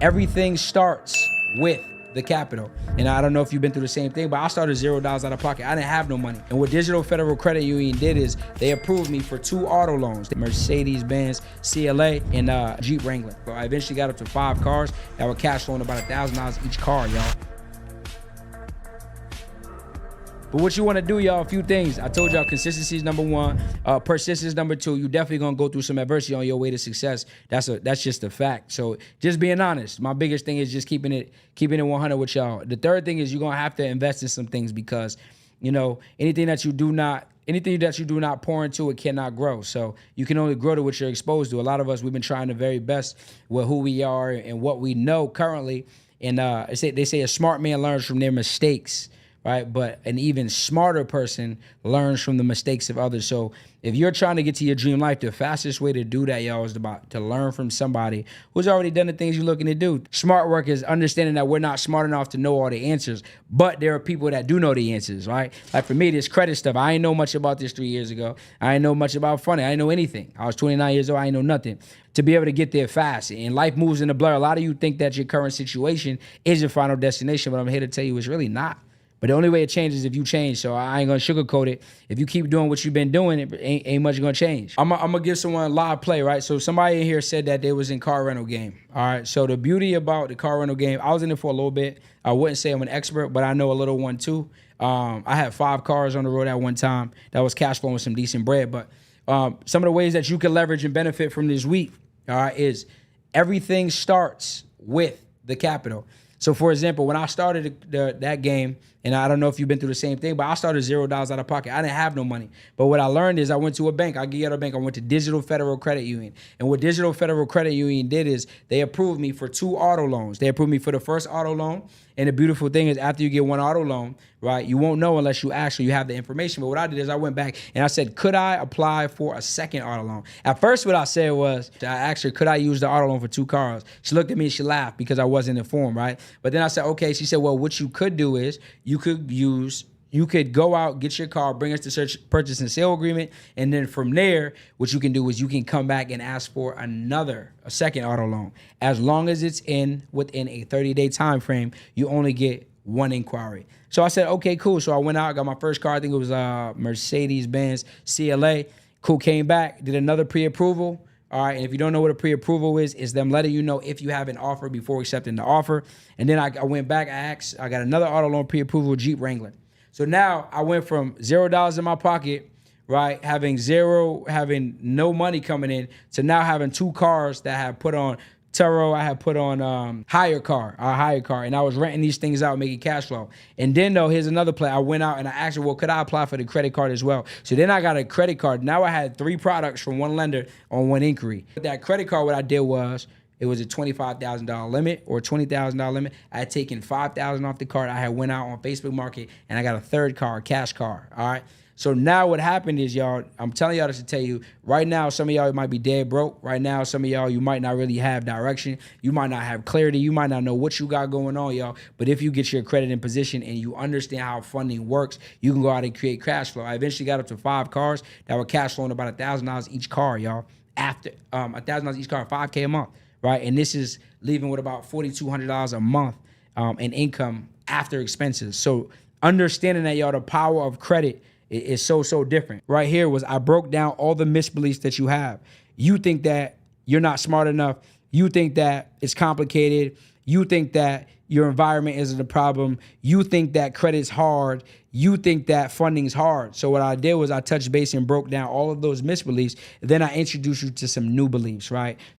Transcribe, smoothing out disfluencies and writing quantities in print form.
Everything starts with the capital. And I don't know if you've been through the same thing, but I started $0 out of pocket. I didn't have no money. And what Digital Federal Credit Union did is they approved me for 2 auto loans, the Mercedes-Benz CLA and Jeep Wrangler. So I eventually got up to 5 cars that were cash flowing about $1,000 each car, y'all. But what you want to do, y'all, a few things. I told y'all consistency is number 1, persistence number 2. You definitely gonna go through some adversity on your way to success. That's just a fact. So just being honest. My biggest thing is just keeping it 100 with y'all. The third thing is you're gonna have to invest in some things because, you know, anything that you do not pour into it cannot grow. So you can only grow to what you're exposed to. A lot of us, we've been trying the very best with who we are and what we know currently. And they say a smart man learns from their mistakes, right? But an even smarter person learns from the mistakes of others. So if you're trying to get to your dream life, the fastest way to do that, y'all, is to learn from somebody who's already done the things you're looking to do. Smart work is understanding that we're not smart enough to know all the answers, but there are people that do know the answers, right? Like for me, this credit stuff, I ain't know much about this 3 years ago. I ain't know much about funding. I ain't know anything. I was 29 years old. I ain't know nothing. To be able to get there fast, and life moves in a blur. A lot of you think that your current situation is your final destination, but I'm here to tell you it's really not. But the only way it changes is if you change. So I ain't gonna sugarcoat it. If you keep doing what you've been doing, it ain't much gonna change. I'm gonna give someone a live play, right? So somebody in here said that they was in car rental game. All right. So the beauty about the car rental game, I was in it for a little bit. I wouldn't say I'm an expert, but I know a little one too. I had 5 cars on the road at one time that was cash flowing some decent bread. But some of the ways that you can leverage and benefit from this week, all right, is everything starts with the capital. So, for example, when I started that game, and I don't know if you've been through the same thing, but I started $0 out of pocket. I didn't have no money. But what I learned is I went to a bank. I get out of a bank. I went to Digital Federal Credit Union. And what Digital Federal Credit Union did is they approved me for 2 auto loans. They approved me for the first auto loan. And the beautiful thing is after you get 1 auto loan, right, you won't know unless you actually have the information. But what I did is I went back and I said, could I apply for a second auto loan? At first, what I said was, I asked her, could I use the auto loan for 2 cars? She looked at me and she laughed because I wasn't informed, right? But then I said, okay. She said, well, what you could do is you could go out, get your car, bring us the purchase and sale agreement, and then from there, what you can do is you can come back and ask for a second auto loan. As long as it's within a 30-day time frame, you only get 1 inquiry. So I said, okay, cool. So I went out, got my first car. I think it was Mercedes-Benz CLA. Cool, came back, did another pre-approval. All right, and if you don't know what a pre-approval is, it's them letting you know if you have an offer before accepting the offer. And then I went back, I got another auto loan pre-approval, Jeep Wrangler. So now I went from $0 in my pocket, right, having no money coming in, to now having 2 cars that I have put on Turo, I had put on hire car, and I was renting these things out, making cash flow. And then though, here's another play. I went out and I asked her, well, could I apply for the credit card as well? So then I got a credit card. Now I had 3 products from 1 lender on 1 inquiry. With that credit card, what I did was, it was a $25,000 limit or $20,000 limit. I had taken $5,000 off the card. I had went out on Facebook Market and I got a 3rd car, cash car, all right? So now what happened is, y'all, I'm telling y'all this to tell you, right now, some of y'all might be dead broke. Right now, some of y'all, you might not really have direction. You might not have clarity. You might not know what you got going on, y'all. But if you get your credit in position and you understand how funding works, you can go out and create cash flow. I eventually got up to 5 cars that were cash flowing about $1,000 each car, y'all. After $1,000 each car, $5K a month, right? And this is leaving with about $4,200 a month in income after expenses. So understanding that, y'all, the power of credit is so different. Right here was I broke down all the misbeliefs that you have. You think that you're not smart enough. You think that it's complicated. You think that your environment isn't a problem. You think that credit's hard. You think that funding's hard. So what I did was I touched base and broke down all of those misbeliefs. Then I introduced you to some new beliefs, right?